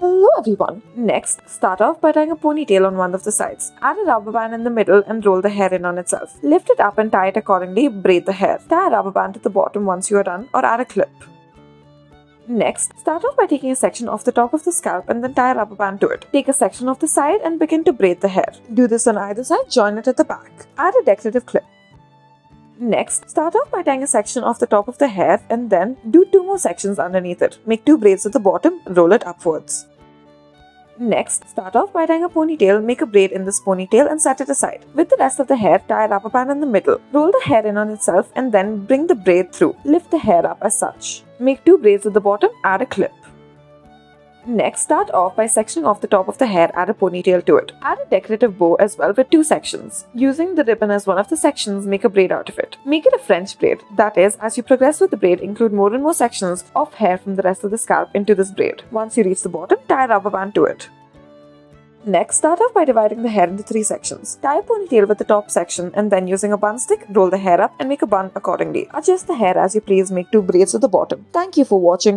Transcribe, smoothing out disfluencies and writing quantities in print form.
Hello everyone. Next, start off by tying a ponytail on one of the sides. Add a rubber band in the middle and roll the hair in on itself. Lift it up and tie it accordingly, braid the hair. Tie a rubber band to the bottom once you are done or add a clip. Next, start off by taking a section off the top of the scalp and then tie a rubber band to it. Take a section off the side and begin to braid the hair. Do this on either side, join it at the back. Add a decorative clip. Next, start off by tying a section off the top of the hair and then do 2 more sections underneath it. Make 2 braids at the bottom, roll it upwards. Next, start off by tying a ponytail, make a braid in this ponytail and set it aside. With the rest of the hair, tie a rubber band in the middle. Roll the hair in on itself and then bring the braid through. Lift the hair up as such. Make 2 braids at the bottom, add a clip. Next, start off by sectioning off the top of the hair, add a ponytail to it. Add a decorative bow as well with 2 sections. Using the ribbon as one of the sections, make a braid out of it. Make it a French braid. That is, as you progress with the braid, include more and more sections of hair from the rest of the scalp into this braid. Once you reach the bottom, tie a rubber band to it. Next, start off by dividing the hair into 3 sections. Tie a ponytail with the top section and then using a bun stick, roll the hair up and make a bun accordingly. Adjust the hair as you please, make 2 braids at the bottom. Thank you for watching.